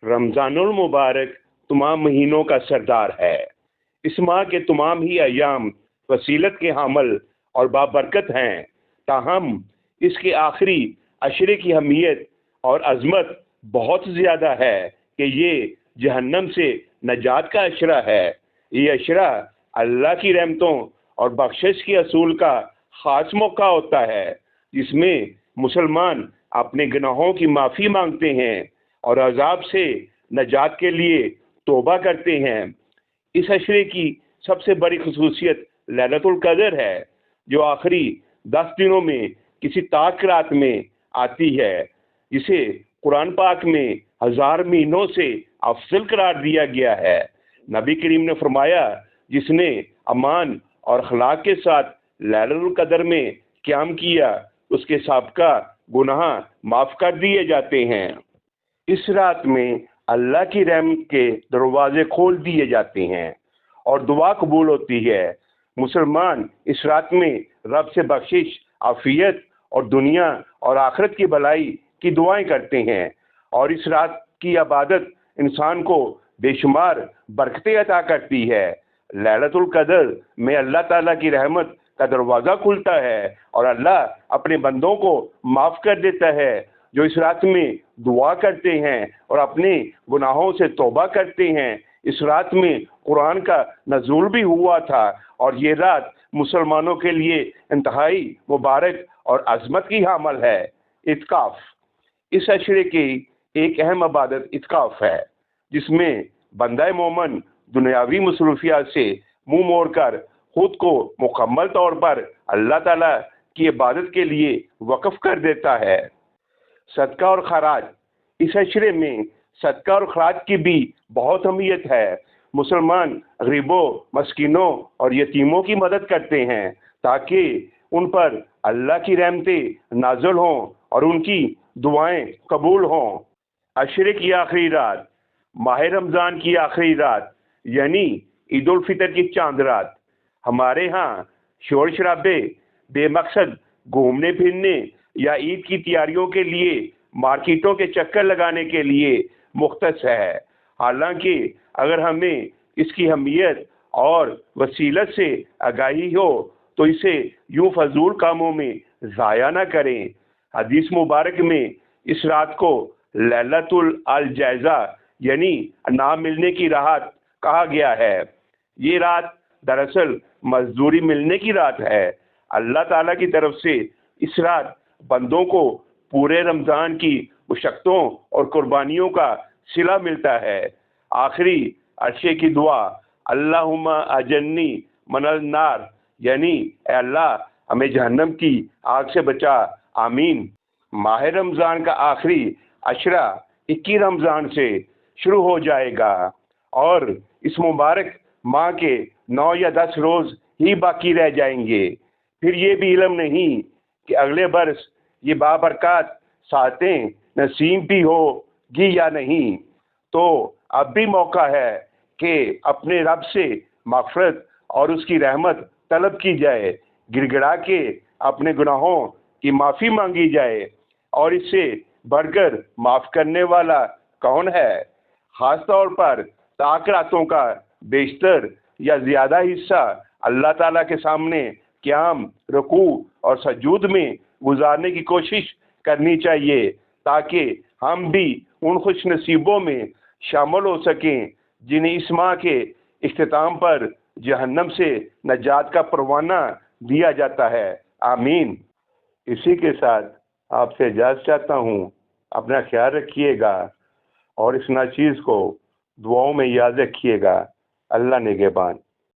رمضان المبارک تمام مہینوں کا سردار ہے۔ اس ماہ کے تمام ہی ایام فضیلت کے حامل اور بابرکت ہیں، تاہم اس کے آخری عشرے کی اہمیت اور عظمت بہت زیادہ ہے کہ یہ جہنم سے نجات کا عشرہ ہے۔ یہ عشرہ اللہ کی رحمتوں اور بخشش کے اصول کا خاص موقع ہوتا ہے، جس میں مسلمان اپنے گناہوں کی معافی مانگتے ہیں اور عذاب سے نجات کے لیے توبہ کرتے ہیں۔ اس عشرے کی سب سے بڑی خصوصیت لیلۃ القدر ہے، جو آخری 10 دنوں میں کسی طاق رات میں آتی ہے، جسے قرآن پاک میں 1000 مہینوں سے افضل قرار دیا گیا ہے۔ نبی کریم نے فرمایا، جس نے امان اور اخلاق کے ساتھ لیلۃ القدر میں قیام کیا، اس کے سابقہ گناہ معاف کر دیے جاتے ہیں۔ اس رات میں اللہ کی رحمت کے دروازے کھول دیے جاتے ہیں اور دعا قبول ہوتی ہے۔ مسلمان اس رات میں رب سے بخشش، عافیت اور دنیا اور آخرت کی بھلائی کی دعائیں کرتے ہیں، اور اس رات کی عبادت انسان کو بے شمار برکتیں عطا کرتی ہے۔ لیلۃ القدر میں اللہ تعالیٰ کی رحمت کا دروازہ کھلتا ہے اور اللہ اپنے بندوں کو معاف کر دیتا ہے جو اس رات میں دعا کرتے ہیں اور اپنے گناہوں سے توبہ کرتے ہیں۔ اس رات میں قرآن کا نزول بھی ہوا تھا، اور یہ رات مسلمانوں کے لیے انتہائی مبارک اور عظمت کی حامل ہے۔ اعتکاف اس عشرے کی ایک اہم عبادت اعتکاف ہے، جس میں بندہ مومن دنیاوی مصروفیات سے منہ موڑ کر خود کو مکمل طور پر اللہ تعالیٰ کی عبادت کے لیے وقف کر دیتا ہے۔ صدقہ اور خراج اس عشرے میں صدقہ اور خراج کی بھی بہت اہمیت ہے۔ مسلمان غریبوں، مسکینوں اور یتیموں کی مدد کرتے ہیں تاکہ ان پر اللہ کی رحمتیں نازل ہوں اور ان کی دعائیں قبول ہوں۔ عشرے کی آخری رات، ماہ رمضان کی آخری رات، یعنی عید الفطر کی چاند رات، ہمارے ہاں شور شرابے، بے مقصد گھومنے پھرنے یا عید کی تیاریوں کے لیے مارکیٹوں کے چکر لگانے کے لیے مختص ہے۔ حالانکہ اگر ہمیں اس کی اہمیت اور وسیلت سے آگاہی ہو تو اسے یوں فضول کاموں میں ضائع نہ کریں۔ حدیث مبارک میں اس رات کو لیلۃ الجائزہ یعنی انعام ملنے کی رات کہا گیا ہے۔ یہ رات دراصل مزدوری ملنے کی رات ہے۔ اللہ تعالیٰ کی طرف سے اس رات بندوں کو پورے رمضان کی مشقتوں اور قربانیوں کا صلہ ملتا ہے۔ آخری عشرے کی دعا اللہم اجرنی من النار، یعنی اے اللہ ہمیں جہنم کی آگ سے بچا، آمین۔ ماہ رمضان کا آخری عشرہ 21 رمضان سے شروع ہو جائے گا، اور اس مبارک ماہ کے 9 یا 10 روز ہی باقی رہ جائیں گے۔ پھر یہ بھی علم نہیں کہ اگلے برس یہ بابرکات ساعتیں نصیب بھی ہوگی یا نہیں، تو اب بھی موقع ہے کہ اپنے رب سے مغفرت اور اس کی رحمت طلب کی جائے، گڑ گڑا کے اپنے گناہوں کی معافی مانگی جائے، اور اس سے بڑھ کر معاف کرنے والا کون ہے؟ خاص طور پر طاق راتوں کا بیشتر یا زیادہ حصہ اللہ تعالیٰ کے سامنے قیام، رکوع اور سجود میں گزارنے کی کوشش کرنی چاہیے، تاکہ ہم بھی ان خوش نصیبوں میں شامل ہو سکیں جنہیں اس ماہ کے اختتام پر جہنم سے نجات کا پروانہ دیا جاتا ہے، آمین۔ اسی کے ساتھ آپ سے اجازت چاہتا ہوں۔ اپنا خیال رکھیے گا اور اس ناچیز کو دعاؤں میں یاد رکھیے گا۔ اللہ نگہبان۔